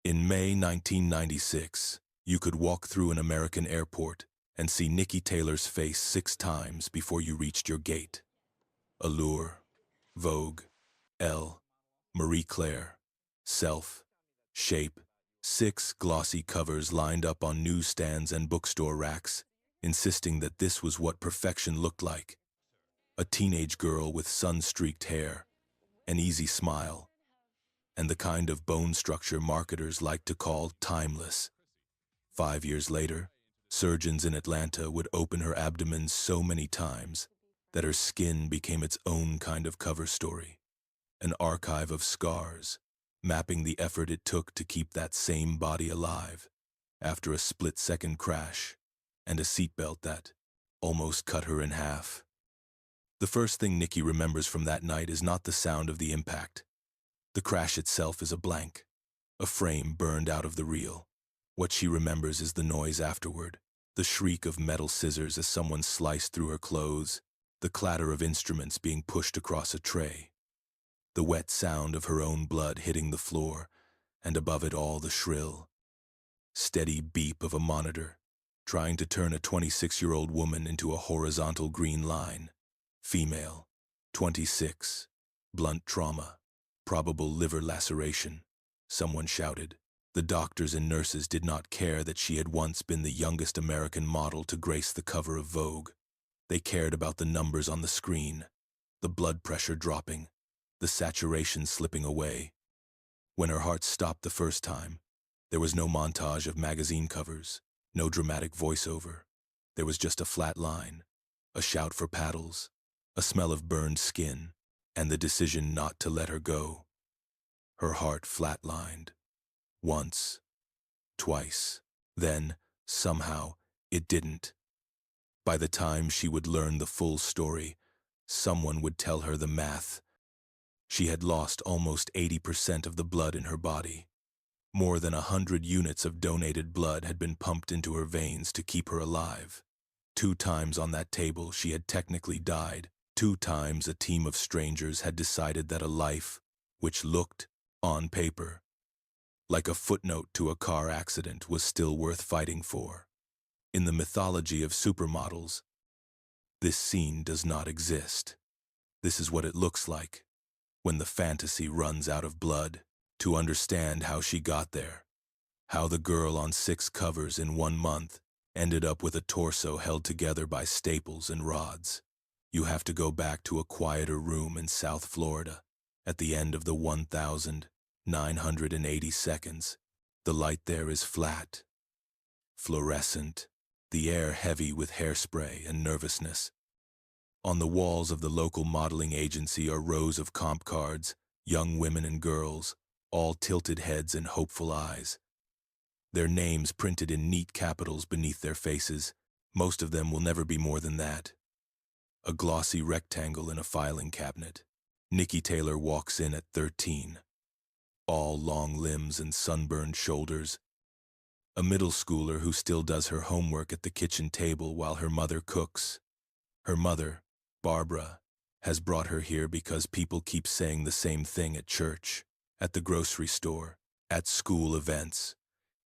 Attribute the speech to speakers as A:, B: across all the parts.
A: In May 1996, you could walk through an American airport and see Niki Taylor's face 6 times before you reached your gate. Allure, Vogue, Elle, Marie Claire, Self, Shape, 6 glossy covers lined up on newsstands and bookstore racks, insisting that this was what perfection looked like. A teenage girl with sun-streaked hair, an easy smile, and the kind of bone structure marketers like to call timeless. 5 years later, surgeons in Atlanta would open her abdomen so many times that her skin became its own kind of cover story, an archive of scars, mapping the effort it took to keep that same body alive after a split-second crash and a seatbelt that almost cut her in half. The first thing Niki remembers from that night is not the sound of the impact. The crash itself is a blank, a frame burned out of the reel. What she remembers is the noise afterward, the shriek of metal scissors as someone sliced through her clothes, the clatter of instruments being pushed across a tray, the wet sound of her own blood hitting the floor, and above it all the shrill, steady beep of a monitor, trying to turn a 26-year-old woman into a horizontal green line. Female, 26, blunt trauma, probable liver laceration, someone shouted. The doctors and nurses did not care that she had once been the youngest American model to grace the cover of Vogue. They cared about the numbers on the screen, the blood pressure dropping, the saturation slipping away. When her heart stopped the first time, there was no montage of magazine covers, no dramatic voiceover. There was just a flat line, a shout for paddles, a smell of burned skin, and the decision not to let her go. Her heart flatlined. Once, twice, then, somehow, it didn't. By the time she would learn the full story, someone would tell her the math. She had lost almost 80% of the blood in her body. More than 100 units of donated blood had been pumped into her veins to keep her alive. 2 times on that table she had technically died. 2 times a team of strangers had decided that a life, which looked, on paper, like a footnote to a car accident, was still worth fighting for. In the mythology of supermodels, this scene does not exist. This is what it looks like when the fantasy runs out of blood. To understand how she got there, how the girl on 6 covers in 1 month ended up with a torso held together by staples and rods, you have to go back to a quieter room in South Florida at the end of the 1,980 seconds. The light there is flat, fluorescent, the air heavy with hairspray and nervousness. On the walls of the local modeling agency are rows of comp cards, young women and girls, all tilted heads and hopeful eyes. Their names printed in neat capitals beneath their faces. Most of them will never be more than that. A glossy rectangle in a filing cabinet. Niki Taylor walks in at 13. All long limbs and sunburned shoulders. A middle schooler who still does her homework at the kitchen table while her mother cooks. Her mother, Barbara, has brought her here because people keep saying the same thing at church, at the grocery store, at school events.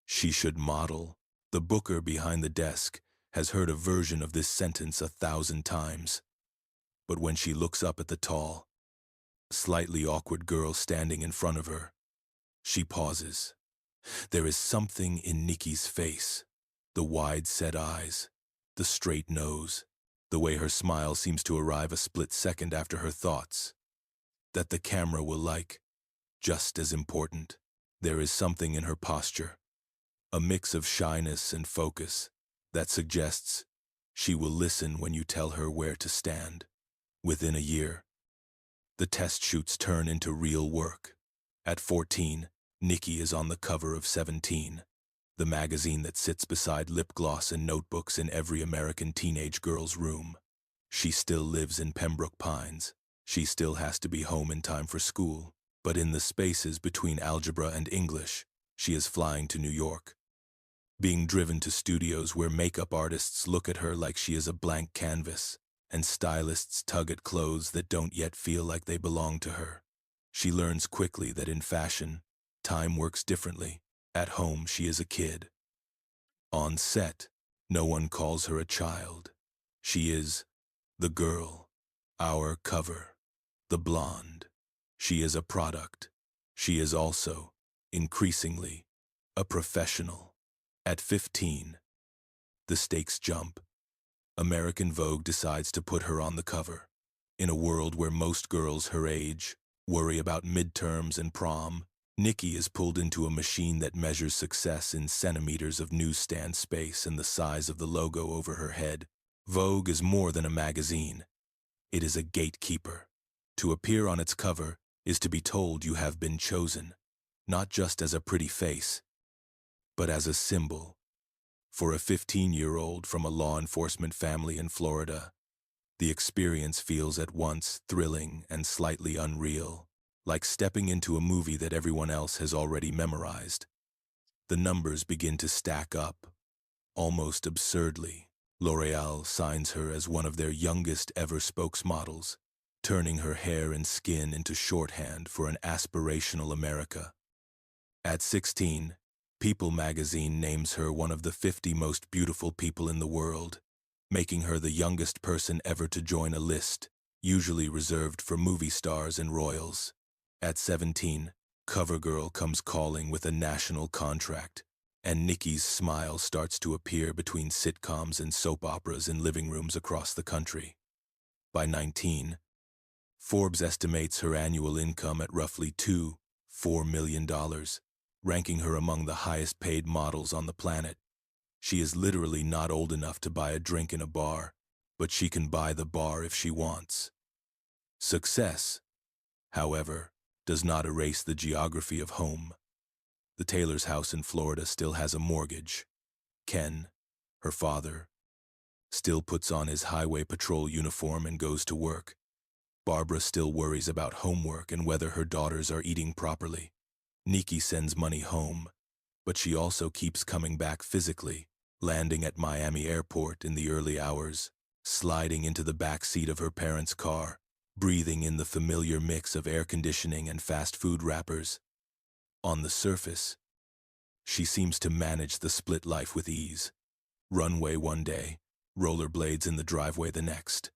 A: She should model. The booker behind the desk has heard a version of this sentence 1,000 times. But when she looks up at the tall, slightly awkward girl standing in front of her, she pauses. There is something in Niki's face, the wide-set eyes, the straight nose, the way her smile seems to arrive a split second after her thoughts, that the camera will like. Just as important, there is something in her posture, a mix of shyness and focus, that suggests she will listen when you tell her where to stand. Within a year, the test shoots turn into real work. At 14, Niki is on the cover of 17, the magazine that sits beside lip gloss and notebooks in every American teenage girl's room. She still lives in Pembroke Pines. She still has to be home in time for school. But in the spaces between algebra and English, she is flying to New York, being driven to studios where makeup artists look at her like she is a blank canvas, and stylists tug at clothes that don't yet feel like they belong to her. She learns quickly that in fashion, time works differently. At home, she is a kid. On set, no one calls her a child. She is the girl, our cover, the blonde. She is a product. She is also, increasingly, a professional. At 15, the stakes jump. American Vogue decides to put her on the cover. In a world where most girls her age worry about midterms and prom, Niki is pulled into a machine that measures success in centimeters of newsstand space and the size of the logo over her head. Vogue is more than a magazine. It is a gatekeeper. To appear on its cover is to be told you have been chosen, not just as a pretty face, but as a symbol. For a 15-year-old from a law enforcement family in Florida, the experience feels at once thrilling and slightly unreal, like stepping into a movie that everyone else has already memorized. The numbers begin to stack up. Almost absurdly, L'Oreal signs her as one of their youngest ever spokesmodels, turning her hair and skin into shorthand for an aspirational America. At 16, People magazine names her one of the 50 most beautiful people in the world, making her the youngest person ever to join a list, usually reserved for movie stars and royals. At 17, CoverGirl comes calling with a national contract, and Niki's smile starts to appear between sitcoms and soap operas in living rooms across the country. By 19, Forbes estimates her annual income at roughly $4 million, ranking her among the highest-paid models on the planet. She is literally not old enough to buy a drink in a bar, but she can buy the bar if she wants. Success, however, does not erase the geography of home. The Taylor's house in Florida still has a mortgage. Ken, her father, still puts on his highway patrol uniform and goes to work. Barbara still worries about homework and whether her daughters are eating properly. Niki sends money home, but she also keeps coming back physically, landing at Miami Airport in the early hours, sliding into the back seat of her parents' car, breathing in the familiar mix of air conditioning and fast food wrappers. On the surface, she seems to manage the split life with ease. Runway one day, rollerblades in the driveway the next.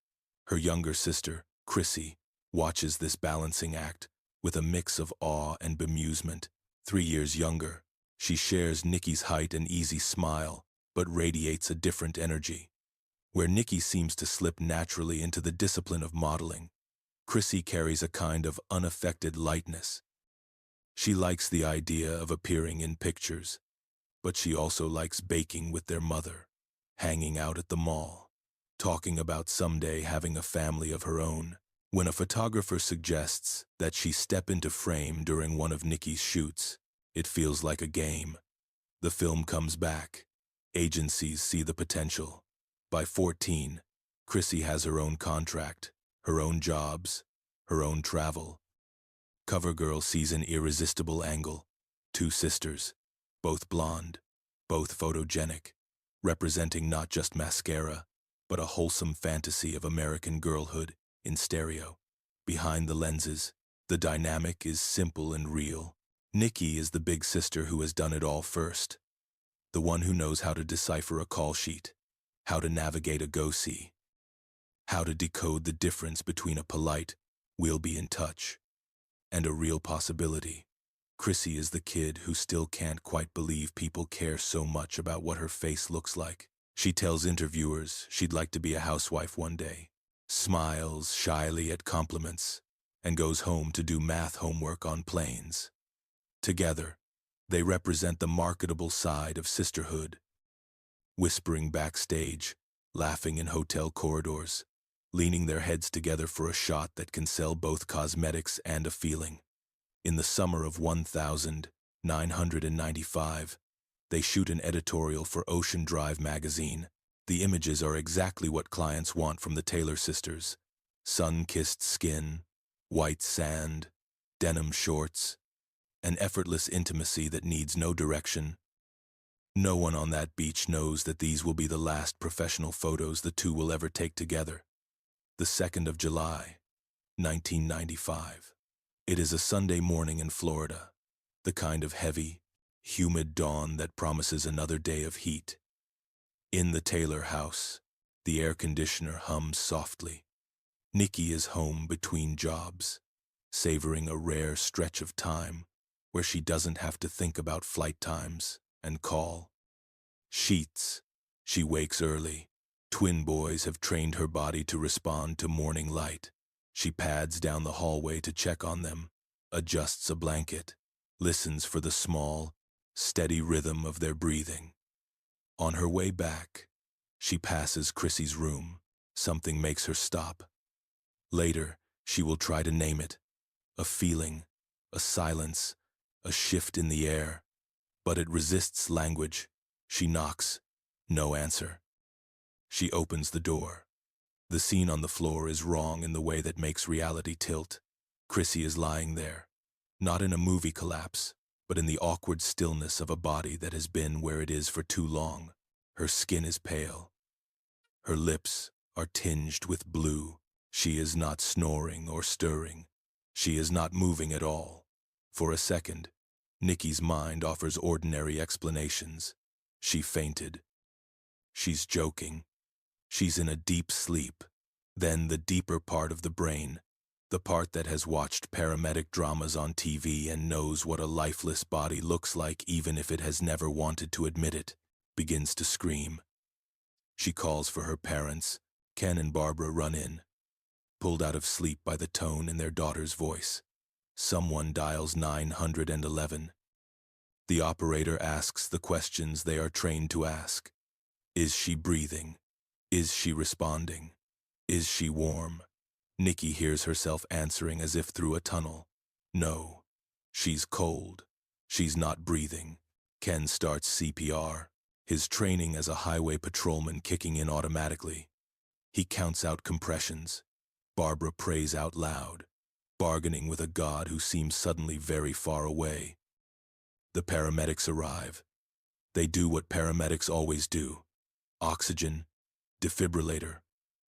A: Her younger sister, Chrissy, watches this balancing act with a mix of awe and bemusement. 3 years younger, she shares Niki's height and easy smile, but radiates a different energy. Where Niki seems to slip naturally into the discipline of modeling, Chrissy carries a kind of unaffected lightness. She likes the idea of appearing in pictures, but she also likes baking with their mother, hanging out at the mall, talking about someday having a family of her own. When a photographer suggests that she step into frame during one of Niki's shoots, it feels like a game. The film comes back. Agencies see the potential. By 14, Chrissy has her own contract, her own jobs, her own travel. CoverGirl sees an irresistible angle. 2 sisters, both blonde, both photogenic, representing not just mascara, but a wholesome fantasy of American girlhood in stereo. Behind the lenses, the dynamic is simple and real. Niki is the big sister who has done it all first. The one who knows how to decipher a call sheet, how to navigate a go-see, how to decode the difference between a polite, "we'll be in touch," and a real possibility. Chrissy is the kid who still can't quite believe people care so much about what her face looks like. She tells interviewers she'd like to be a housewife one day, smiles shyly at compliments, and goes home to do math homework on planes. Together, they represent the marketable side of sisterhood, whispering backstage, laughing in hotel corridors, leaning their heads together for a shot that can sell both cosmetics and a feeling. In the summer of 1995, they shoot an editorial for Ocean Drive magazine. The images are exactly what clients want from the Taylor sisters: sun-kissed skin, white sand, denim shorts, an effortless intimacy that needs no direction. No one on that beach knows that these will be the last professional photos the two will ever take together. The 2nd of July, 1995. It is a Sunday morning in Florida, the kind of heavy, humid dawn that promises another day of heat. In the Taylor house, the air conditioner hums softly. Niki is home between jobs, savoring a rare stretch of time where she doesn't have to think about flight times and call. Sheets. She wakes early. Twin boys have trained her body to respond to morning light. She pads down the hallway to check on them, adjusts a blanket, listens for the small, steady rhythm of their breathing. On her way back, she passes Chrissy's room. Something makes her stop. Later, she will try to name it. A feeling, a silence, a shift in the air. But it resists language. She knocks. No answer. She opens the door. The scene on the floor is wrong in the way that makes reality tilt. Chrissy is lying there, not in a movie collapse, but in the awkward stillness of a body that has been where it is for too long. Her skin is pale. Her lips are tinged with blue. She is not snoring or stirring. She is not moving at all. For a second, Niki's mind offers ordinary explanations. She fainted. She's joking. She's in a deep sleep. Then the deeper part of the brain, the part that has watched paramedic dramas on TV and knows what a lifeless body looks like even if it has never wanted to admit it, begins to scream. She calls for her parents. Ken and Barbara run in, pulled out of sleep by the tone in their daughter's voice. Someone dials 911. The operator asks the questions they are trained to ask. Is she breathing? Is she responding? Is she warm? Niki hears herself answering as if through a tunnel. No, she's cold. She's not breathing. Ken starts CPR, his training as a highway patrolman kicking in automatically. He counts out compressions. Barbara prays out loud, bargaining with a god who seems suddenly very far away. The paramedics arrive. They do what paramedics always do. Oxygen, defibrillator,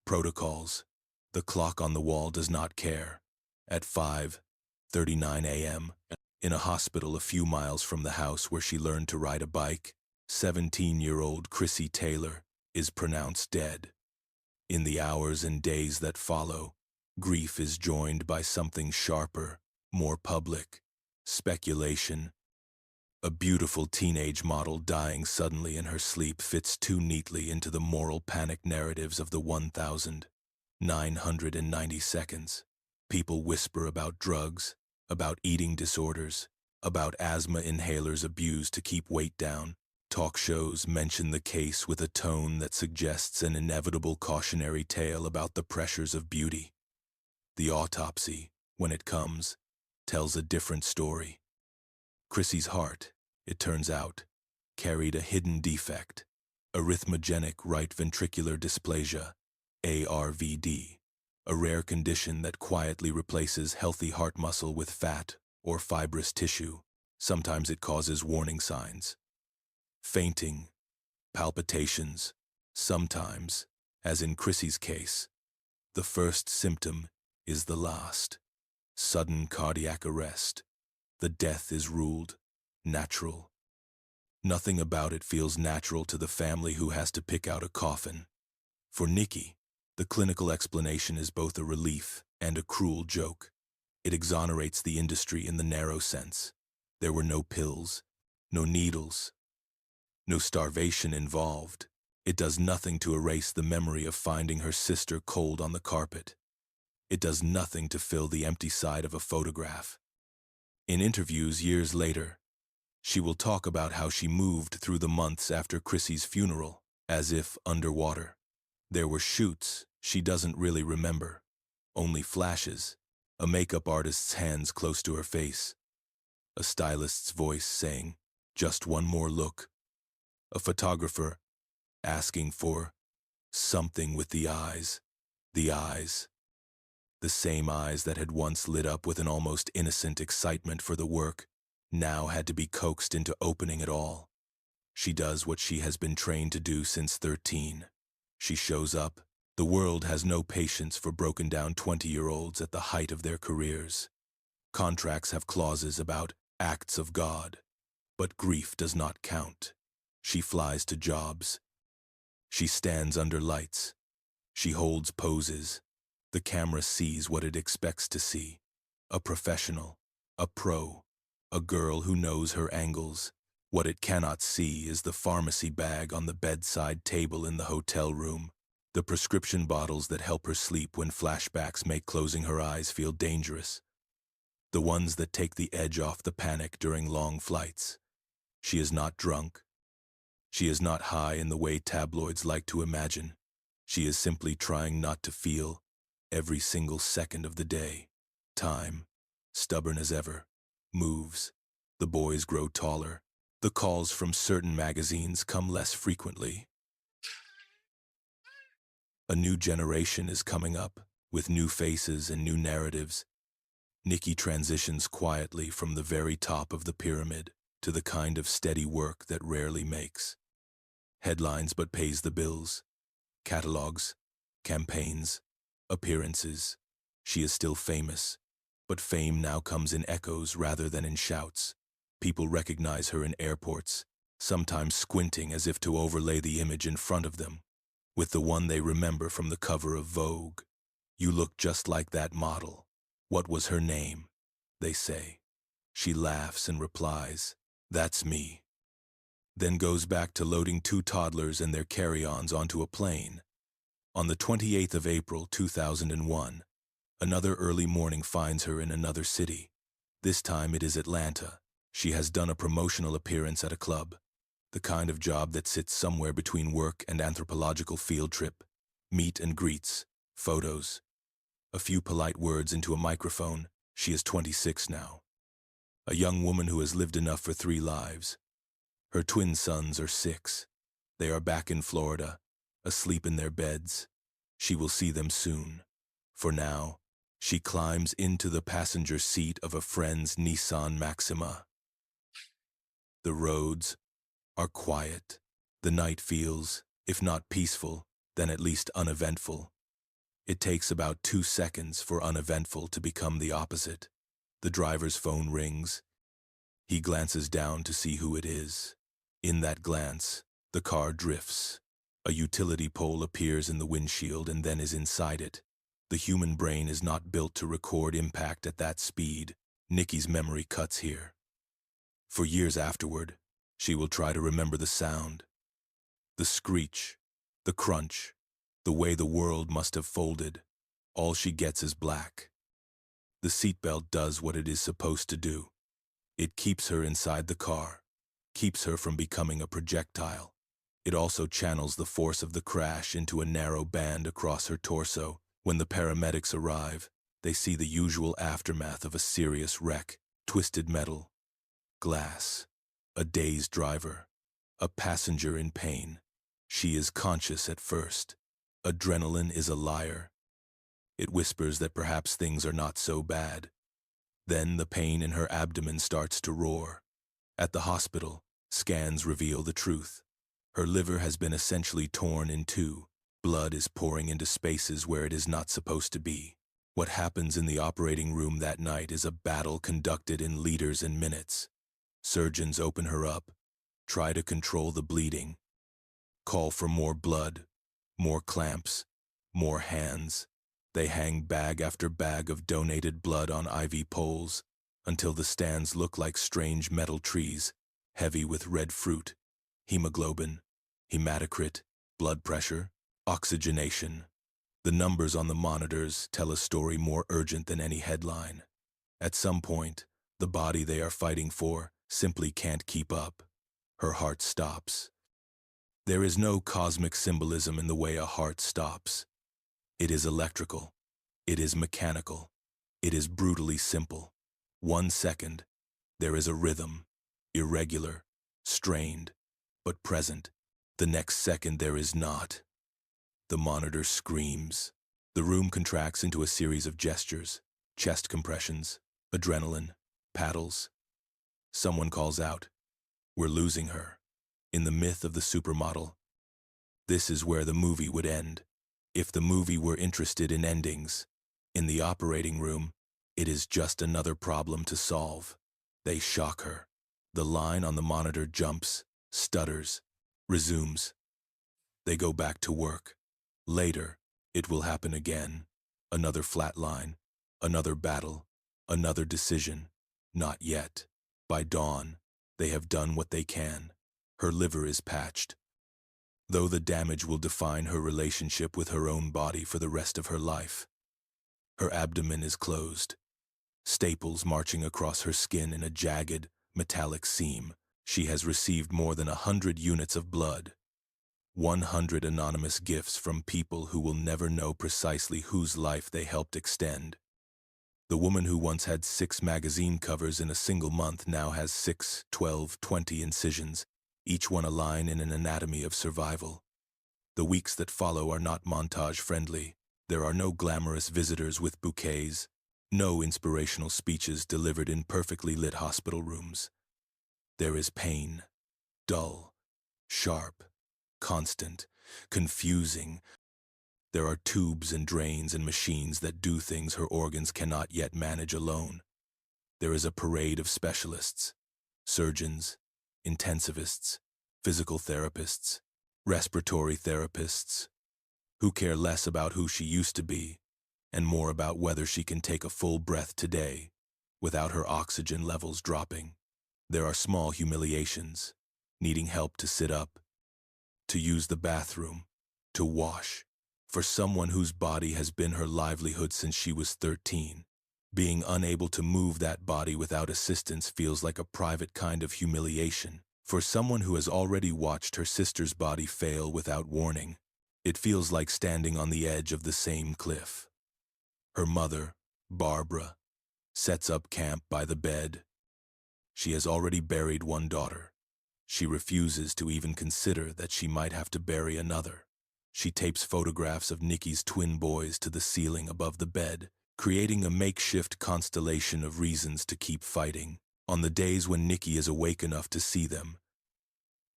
A: protocols. The clock on the wall does not care. At 5:39 a.m., in a hospital a few miles from the house where she learned to ride a bike, 17-year-old Niki Taylor is pronounced dead. In the hours and days that follow, grief is joined by something sharper, more public, speculation. A beautiful teenage model dying suddenly in her sleep fits too neatly into the moral panic narratives of the 1,990 seconds. People whisper about drugs, about eating disorders, about asthma inhalers abused to keep weight down. Talk shows mention the case with a tone that suggests an inevitable cautionary tale about the pressures of beauty. The autopsy, when it comes, tells a different story. Chrissy's heart, it turns out, carried a hidden defect, arrhythmogenic right ventricular dysplasia, ARVD, a rare condition that quietly replaces healthy heart muscle with fat or fibrous tissue. Sometimes it causes warning signs. Fainting, palpitations, sometimes, as in Chrissy's case, the first symptom is the last. Sudden cardiac arrest. The death is ruled natural. Nothing about it feels natural to the family who has to pick out a coffin. For Niki, the clinical explanation is both a relief and a cruel joke. It exonerates the industry in the narrow sense. There were no pills, no needles, no starvation involved. It does nothing to erase the memory of finding her sister cold on the carpet. It does nothing to fill the empty side of a photograph. In interviews years later, she will talk about how she moved through the months after Chrissy's funeral, as if underwater. There were shoots she doesn't really remember, only flashes, a makeup artist's hands close to her face, a stylist's voice saying, "Just one more look," a photographer asking for something with the eyes, the same eyes that had once lit up with an almost innocent excitement for the work, now had to be coaxed into opening it all. She does what she has been trained to do since 13. She shows up. The world has no patience for broken-down 20-year-olds at the height of their careers. Contracts have clauses about acts of God. But grief does not count. She flies to jobs. She stands under lights. She holds poses. The camera sees what it expects to see. A professional, a pro, a girl who knows her angles. What it cannot see is the pharmacy bag on the bedside table in the hotel room, the prescription bottles that help her sleep when flashbacks make closing her eyes feel dangerous, the ones that take the edge off the panic during long flights. She is not drunk. She is not high in the way tabloids like to imagine. She is simply trying not to feel every single second of the day. Time, stubborn as ever, moves. The boys grow taller. The calls from certain magazines come less frequently. A new generation is coming up, with new faces and new narratives. Niki transitions quietly from the very top of the pyramid to the kind of steady work that rarely makes headlines but pays the bills, catalogs, campaigns, appearances. She is still famous, but fame now comes in echoes rather than in shouts. People recognize her in airports, sometimes squinting as if to overlay the image in front of them with the one they remember from the cover of Vogue. "You look just like that model. What was her name?" they say. She laughs and replies, "That's me." Then goes back to loading two toddlers and their carry-ons onto a plane. On the 28th of April, 2001, another early morning finds her in another city. This time it is Atlanta. She has done a promotional appearance at a club, the kind of job that sits somewhere between work and anthropological field trip. Meet and greets, photos, a few polite words into a microphone. She is 26 now. A young woman who has lived enough for 3 lives. Her twin sons are 6. They are back in Florida, asleep in their beds. She will see them soon. For now, she climbs into the passenger seat of a friend's Nissan Maxima. The roads are quiet. The night feels, if not peaceful, then at least uneventful. It takes about 2 seconds for uneventful to become the opposite. The driver's phone rings. He glances down to see who it is. In that glance, the car drifts. A utility pole appears in the windshield and then is inside it. The human brain is not built to record impact at that speed. Niki's memory cuts here. For years afterward, she will try to remember the sound, the screech, the crunch, the way the world must have folded. All she gets is black. The seatbelt does what it is supposed to do. It keeps her inside the car, keeps her from becoming a projectile. It also channels the force of the crash into a narrow band across her torso. When the paramedics arrive, they see the usual aftermath of a serious wreck: twisted metal, glass, a dazed driver, a passenger in pain. She is conscious at first. Adrenaline is a liar. It whispers that perhaps things are not so bad. Then the pain in her abdomen starts to roar. At the hospital, scans reveal the truth. Her liver has been essentially torn in two. Blood is pouring into spaces where it is not supposed to be. What happens in the operating room that night is a battle conducted in liters and minutes. Surgeons open her up, try to control the bleeding, call for more blood, more clamps, more hands. They hang bag after bag of donated blood on IV poles until the stands look like strange metal trees, heavy with red fruit, hemoglobin, hematocrit, blood pressure, oxygenation. The numbers on the monitors tell a story more urgent than any headline. At some point, the body they are fighting for simply can't keep up. Her heart stops. There is no cosmic symbolism in the way a heart stops. It is electrical. It is mechanical. It is brutally simple. 1 second, there is a rhythm, irregular, strained, but present. The next second there is not. The monitor screams. The room contracts into a series of gestures, chest compressions, adrenaline, paddles. Someone calls out, "We're losing her." In the myth of the supermodel, this is where the movie would end. If the movie were interested in endings, in the operating room, it is just another problem to solve. They shock her. The line on the monitor jumps, stutters, resumes. They go back to work. Later, it will happen again. Another flat line, another battle, another decision. Not yet. By dawn, they have done what they can. Her liver is patched, though the damage will define her relationship with her own body for the rest of her life. Her abdomen is closed, staples marching across her skin in a jagged, metallic seam. She has received more than 100 units of blood. 100 anonymous gifts from people who will never know precisely whose life they helped extend. The woman who once had 6 magazine covers in a single month now has 6, 12, 20 incisions, each one a line in an anatomy of survival. The weeks that follow are not montage-friendly. There are no glamorous visitors with bouquets, no inspirational speeches delivered in perfectly lit hospital rooms. There is pain, dull, sharp, constant, confusing. There are tubes and drains and machines that do things her organs cannot yet manage alone. There is a parade of specialists, surgeons, intensivists, physical therapists, respiratory therapists, who care less about who she used to be and more about whether she can take a full breath today without her oxygen levels dropping. There are small humiliations, needing help to sit up, to use the bathroom, to wash. For someone whose body has been her livelihood since she was 13, being unable to move that body without assistance feels like a private kind of humiliation. For someone who has already watched her sister's body fail without warning, it feels like standing on the edge of the same cliff. Her mother, Barbara, sets up camp by the bed. She has already buried one daughter. She refuses to even consider that she might have to bury another. She tapes photographs of Niki's twin boys to the ceiling above the bed, creating a makeshift constellation of reasons to keep fighting. On the days when Niki is awake enough to see them,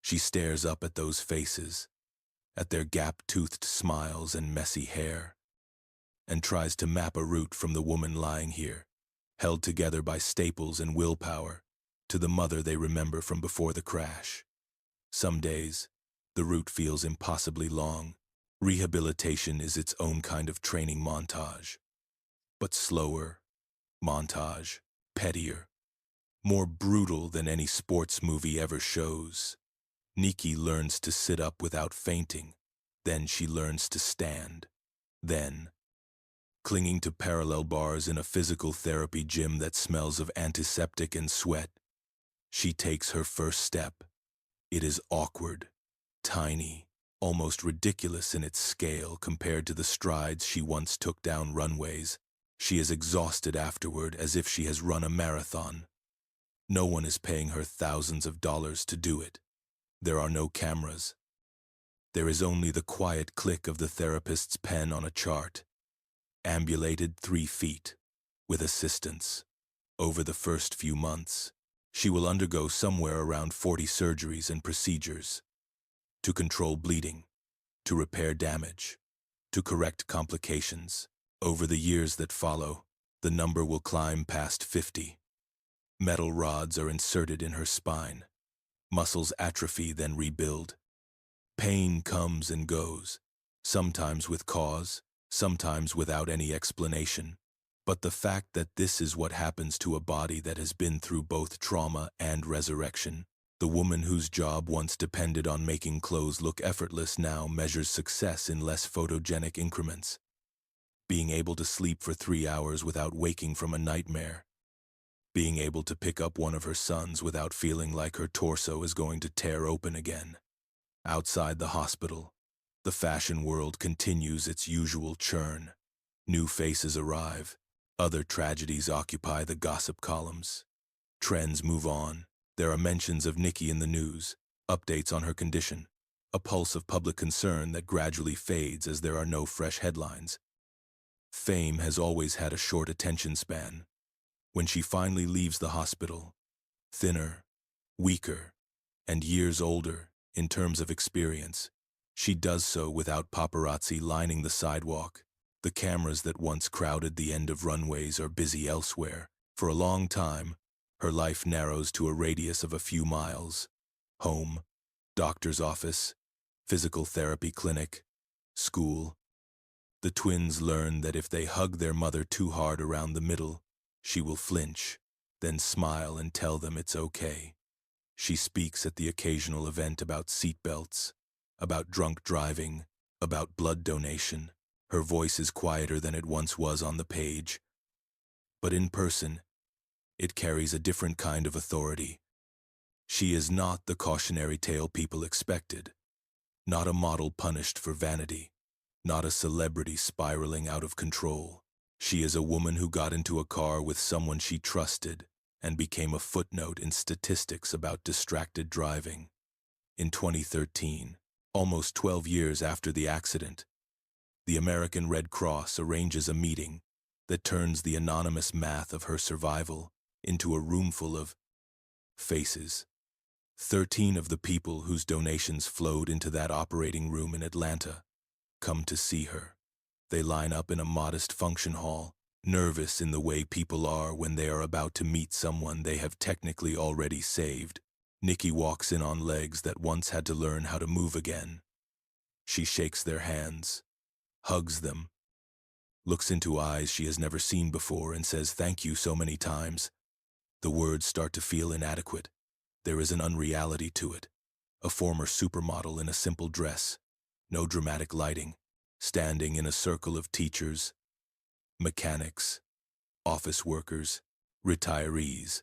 A: she stares up at those faces, at their gap-toothed smiles and messy hair, and tries to map a route from the woman lying here, held together by staples and willpower, to the mother they remember from before the crash. Some days, the route feels impossibly long. Rehabilitation is its own kind of training montage. But slower, montage, pettier, more brutal than any sports movie ever shows. Niki learns to sit up without fainting. Then she learns to stand. Then, clinging to parallel bars in a physical therapy gym that smells of antiseptic and sweat, she takes her first step. It is awkward, tiny, almost ridiculous in its scale compared to the strides she once took down runways. She is exhausted afterward as if she has run a marathon. No one is paying her thousands of dollars to do it. There are no cameras. There is only the quiet click of the therapist's pen on a chart. Ambulated 3 feet, with assistance. Over the first few months, she will undergo somewhere around 40 surgeries and procedures. To control bleeding, to repair damage, to correct complications. Over the years that follow, the number will climb past 50. Metal rods are inserted in her spine. Muscles atrophy, then rebuild. Pain comes and goes, sometimes with cause, sometimes without any explanation. But the fact that this is what happens to a body that has been through both trauma and resurrection. The woman whose job once depended on making clothes look effortless now measures success in less photogenic increments. Being able to sleep for 3 hours without waking from a nightmare. Being able to pick up one of her sons without feeling like her torso is going to tear open again. Outside the hospital, the fashion world continues its usual churn. New faces arrive. Other tragedies occupy the gossip columns. Trends move on. There are mentions of Niki in the news, updates on her condition, a pulse of public concern that gradually fades as there are no fresh headlines. Fame has always had a short attention span. When she finally leaves the hospital, thinner, weaker, and years older in terms of experience, she does so without paparazzi lining the sidewalk. The cameras that once crowded the end of runways are busy elsewhere. For a long time, Her life narrows to a radius of a few miles. Home, doctor's office, physical therapy clinic, school. The twins learn that if they hug their mother too hard around the middle, she will flinch, then smile and tell them it's okay. She speaks at the occasional event about seatbelts, about drunk driving, about blood donation. Her voice is quieter than it once was on the page. But in person, it carries a different kind of authority. She is not the cautionary tale people expected, not a model punished for vanity, not a celebrity spiraling out of control. She is a woman who got into a car with someone she trusted and became a footnote in statistics about distracted driving. In 2013, almost 12 years after the accident, the American Red Cross arranges a meeting that turns the anonymous math of her survival into a roomful of faces. 13 of the people whose donations flowed into that operating room in Atlanta come to see her. They line up in a modest function hall, nervous in the way people are when they are about to meet someone they have technically already saved. Niki walks in on legs that once had to learn how to move again. She shakes their hands, hugs them, looks into eyes she has never seen before and says thank you so many times. The words start to feel inadequate. There is an unreality to it. A former supermodel in a simple dress, no dramatic lighting, standing in a circle of teachers, mechanics, office workers, retirees.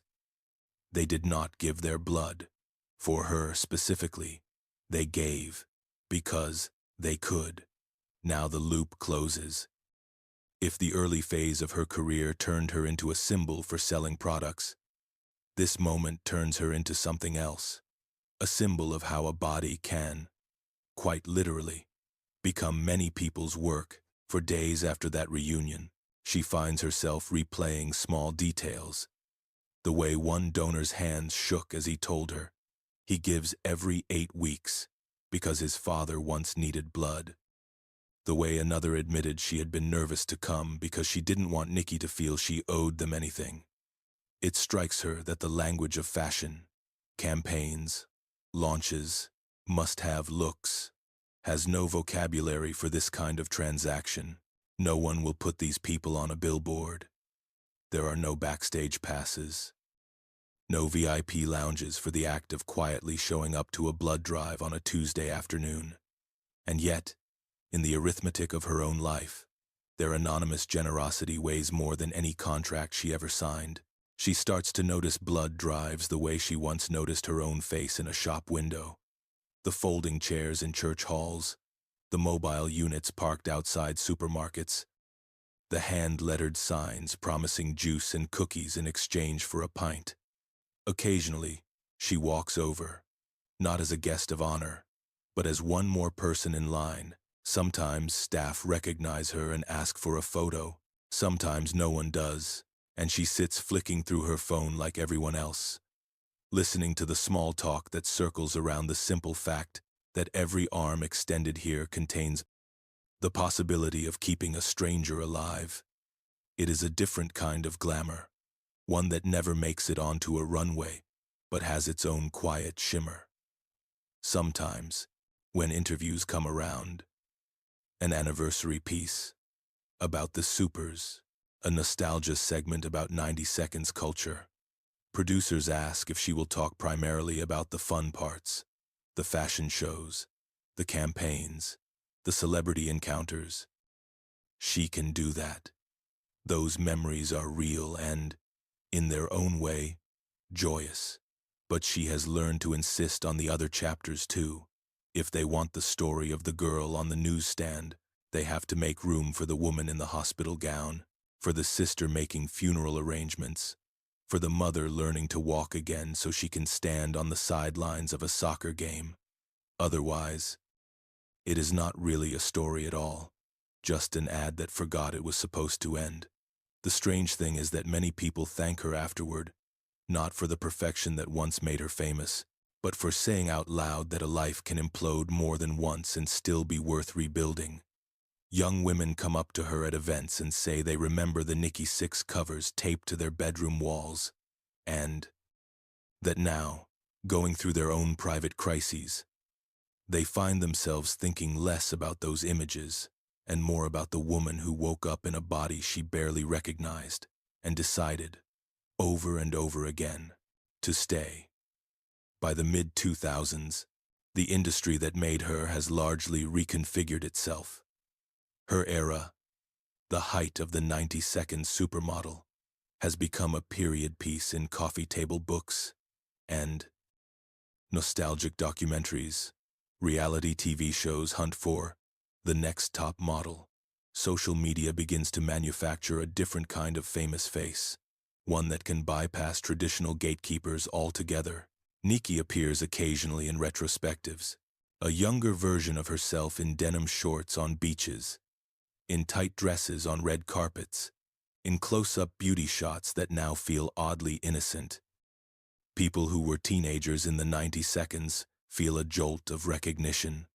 A: They did not give their blood. For her specifically, they gave because they could. Now the loop closes. If the early phase of her career turned her into a symbol for selling products, this moment turns her into something else, a symbol of how a body can, quite literally, become many people's work. For days after that reunion, she finds herself replaying small details. The way one donor's hands shook as he told her he gives every 8 weeks because his father once needed blood. The way another admitted she had been nervous to come because she didn't want Niki to feel she owed them anything. It strikes her that the language of fashion, campaigns, launches, must-have looks, has no vocabulary for this kind of transaction. No one will put these people on a billboard. There are no backstage passes, no VIP lounges for the act of quietly showing up to a blood drive on a Tuesday afternoon. And yet, in the arithmetic of her own life, their anonymous generosity weighs more than any contract she ever signed. She starts to notice blood drives the way she once noticed her own face in a shop window. The folding chairs in church halls, the mobile units parked outside supermarkets, the hand-lettered signs promising juice and cookies in exchange for a pint. Occasionally, she walks over, not as a guest of honor, but as one more person in line. Sometimes staff recognize her and ask for a photo. Sometimes no one does, and she sits flicking through her phone like everyone else, listening to the small talk that circles around the simple fact that every arm extended here contains the possibility of keeping a stranger alive. It is a different kind of glamour, one that never makes it onto a runway, but has its own quiet shimmer. Sometimes, when interviews come around, an anniversary piece about the supers, a nostalgia segment about 90 seconds culture, producers ask if she will talk primarily about the fun parts, the fashion shows, the campaigns, the celebrity encounters. She can do that. Those memories are real and, in their own way, joyous. But she has learned to insist on the other chapters too. If they want the story of the girl on the newsstand, they have to make room for the woman in the hospital gown, for the sister making funeral arrangements, for the mother learning to walk again so she can stand on the sidelines of a soccer game. Otherwise, it is not really a story at all, just an ad that forgot it was supposed to end. The strange thing is that many people thank her afterward, not for the perfection that once made her famous, but for saying out loud that a life can implode more than once and still be worth rebuilding. Young women come up to her at events and say they remember the Niki 6 covers taped to their bedroom walls. and that now, going through their own private crises, they find themselves thinking less about those images and more about the woman who woke up in a body she barely recognized and decided, over and over again, to stay. By the mid-2000s, the industry that made her has largely reconfigured itself. Her era, the height of the 90-second supermodel, has become a period piece in coffee table books and nostalgic documentaries. Reality TV shows hunt for the next top model. Social media begins to manufacture a different kind of famous face, one that can bypass traditional gatekeepers altogether. Niki appears occasionally in retrospectives, a younger version of herself in denim shorts on beaches, in tight dresses on red carpets, in close-up beauty shots that now feel oddly innocent. People who were teenagers in the 90 seconds feel a jolt of recognition.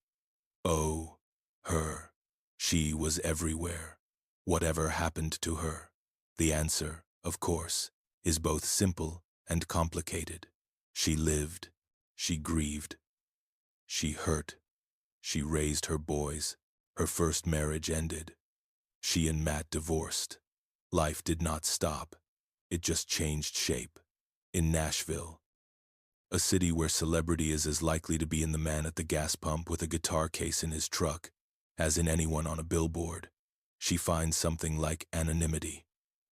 A: Oh, her. She was everywhere. Whatever happened to her? The answer, of course, is both simple and complicated. She lived, she grieved, she hurt, she raised her boys, her first marriage ended. She and Matt divorced. Life did not stop, it just changed shape. In Nashville, a city where celebrity is as likely to be in the man at the gas pump with a guitar case in his truck as in anyone on a billboard, she finds something like anonymity.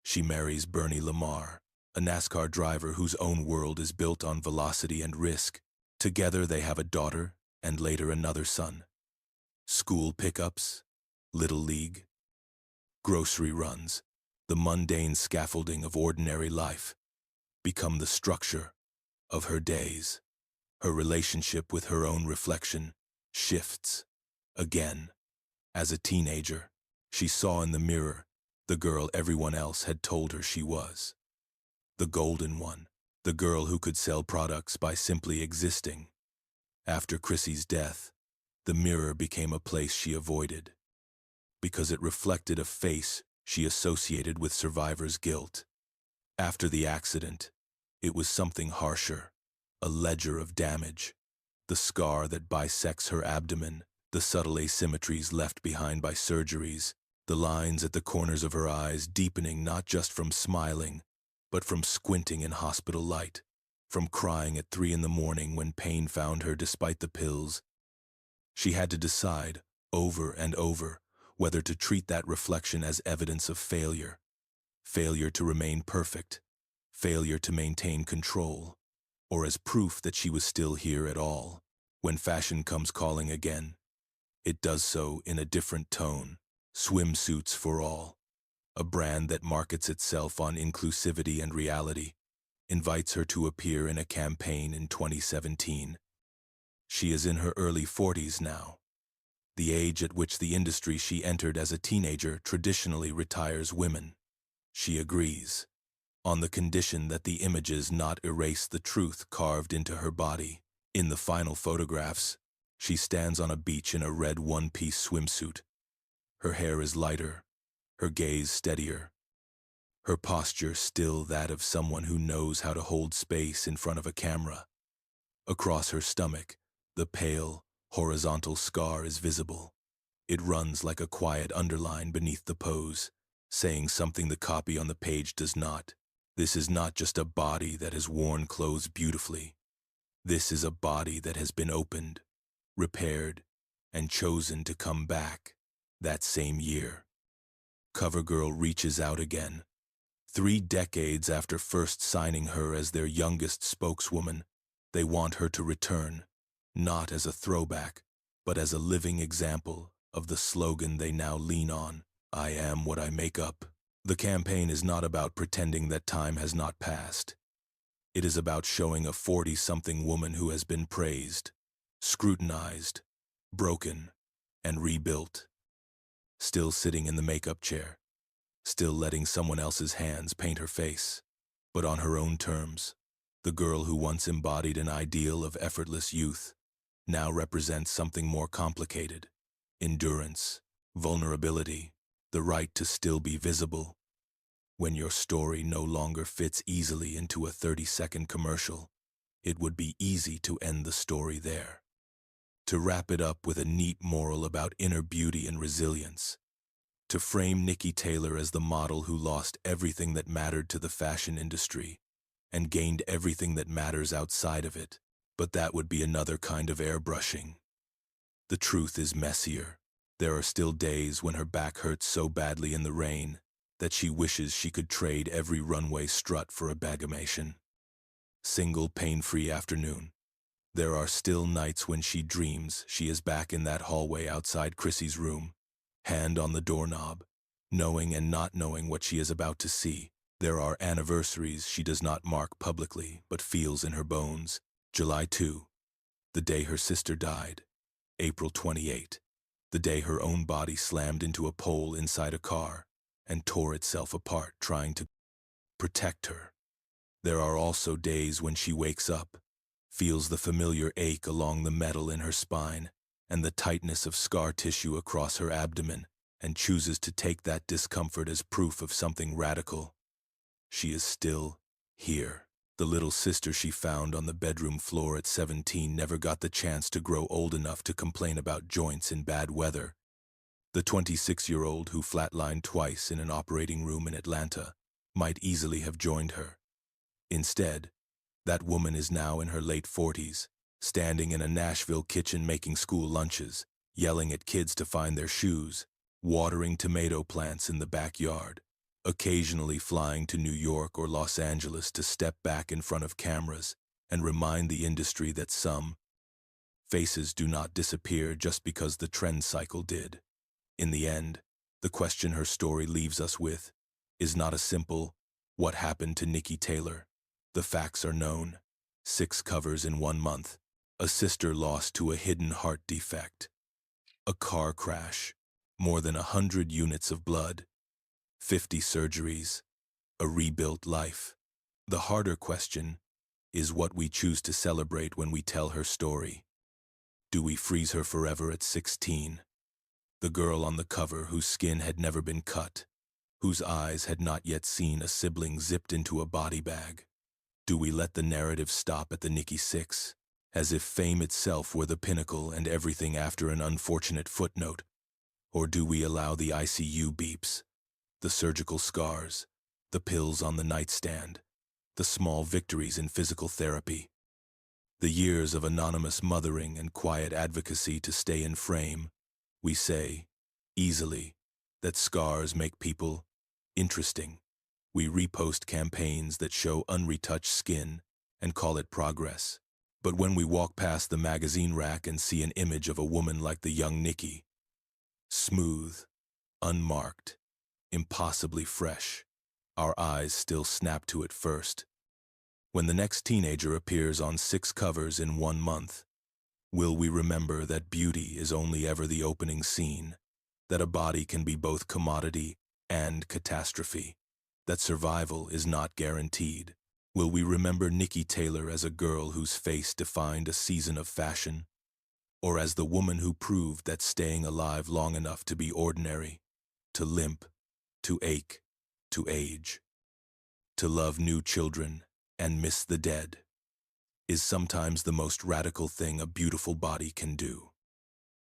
A: She marries Bernie Lamar, a NASCAR driver whose own world is built on velocity and risk. Together they have a daughter and later another son. School pickups, little league, grocery runs, the mundane scaffolding of ordinary life, become the structure of her days. Her relationship with her own reflection shifts. Again, as a teenager, she saw in the mirror the girl everyone else had told her she was. The golden one, the girl who could sell products by simply existing. After Chrissy's death, the mirror became a place she avoided, because it reflected a face she associated with survivor's guilt. After the accident, it was something harsher, a ledger of damage, the scar that bisects her abdomen, the subtle asymmetries left behind by surgeries, the lines at the corners of her eyes deepening not just from smiling, but from squinting in hospital light, from crying at 3 a.m. when pain found her despite the pills. She had to decide, over and over, whether to treat that reflection as evidence of failure, failure to remain perfect, failure to maintain control, or as proof that she was still here at all. When fashion comes calling again, it does so in a different tone. Swimsuits for all, a brand that markets itself on inclusivity and reality, invites her to appear in a campaign in 2017. She is in her early 40s now, the age at which the industry she entered as a teenager traditionally retires women. She agrees, on the condition that the images not erase the truth carved into her body. In the final photographs, she stands on a beach in a red one-piece swimsuit. Her hair is lighter, her gaze steadier, her posture still that of someone who knows how to hold space in front of a camera. Across her stomach, the pale, horizontal scar is visible. It runs like a quiet underline beneath the pose, saying something the copy on the page does not. This is not just a body that has worn clothes beautifully. This is a body that has been opened, repaired, and chosen to come back. That same year, CoverGirl reaches out again. 3 decades after first signing her as their youngest spokeswoman, they want her to return, not as a throwback, but as a living example of the slogan they now lean on, "I am what I make up." The campaign is not about pretending that time has not passed. It is about showing a 40-something woman who has been praised, scrutinized, broken, and rebuilt. Still sitting in the makeup chair, still letting someone else's hands paint her face, but on her own terms. The girl who once embodied an ideal of effortless youth now represents something more complicated: endurance, vulnerability, the right to still be visible. When your story no longer fits easily into a 30-second commercial, it would be easy to end the story there. To wrap it up with a neat moral about inner beauty and resilience. To frame Niki Taylor as the model who lost everything that mattered to the fashion industry and gained everything that matters outside of it. But that would be another kind of airbrushing. The truth is messier. There are still days when her back hurts so badly in the rain that she wishes she could trade every runway strut for a bagamation. Single pain-free afternoon. There are still nights when she dreams she is back in that hallway outside Chrissy's room, hand on the doorknob, knowing and not knowing what she is about to see. There are anniversaries she does not mark publicly but feels in her bones. July 2, the day her sister died. April 28, the day her own body slammed into a pole inside a car and tore itself apart trying to protect her. There are also days when she wakes up, feels the familiar ache along the metal in her spine and the tightness of scar tissue across her abdomen, and chooses to take that discomfort as proof of something radical. She is still here. The little sister she found on the bedroom floor at 17 never got the chance to grow old enough to complain about joints in bad weather. The 26-year-old who flatlined twice in an operating room in Atlanta might easily have joined her. Instead, that woman is now in her late 40s, standing in a Nashville kitchen making school lunches, yelling at kids to find their shoes, watering tomato plants in the backyard, occasionally flying to New York or Los Angeles to step back in front of cameras and remind the industry that some faces do not disappear just because the trend cycle did. In the end, the question her story leaves us with is not a simple, "What happened to Niki Taylor?" The facts are known. 6 covers in 1 month, a sister lost to a hidden heart defect, a car crash, more than 100 units of blood, 50 surgeries, a rebuilt life. The harder question is what we choose to celebrate when we tell her story. Do we freeze her forever at 16? The girl on the cover whose skin had never been cut, whose eyes had not yet seen a sibling zipped into a body bag. Do we let the narrative stop at the Niki 6, as if fame itself were the pinnacle and everything after an unfortunate footnote? Or do we allow the ICU beeps, the surgical scars, the pills on the nightstand, the small victories in physical therapy, the years of anonymous mothering and quiet advocacy to stay in frame? We say, easily, that scars make people interesting. We repost campaigns that show unretouched skin and call it progress. But when we walk past the magazine rack and see an image of a woman like the young Niki, smooth, unmarked, impossibly fresh, our eyes still snap to it first. When the next teenager appears on 6 covers in 1 month, will we remember that beauty is only ever the opening scene, that a body can be both commodity and catastrophe, that survival is not guaranteed? Will we remember Niki Taylor as a girl whose face defined a season of fashion, or as the woman who proved that staying alive long enough to be ordinary, to limp, to ache, to age, to love new children and miss the dead, is sometimes the most radical thing a beautiful body can do?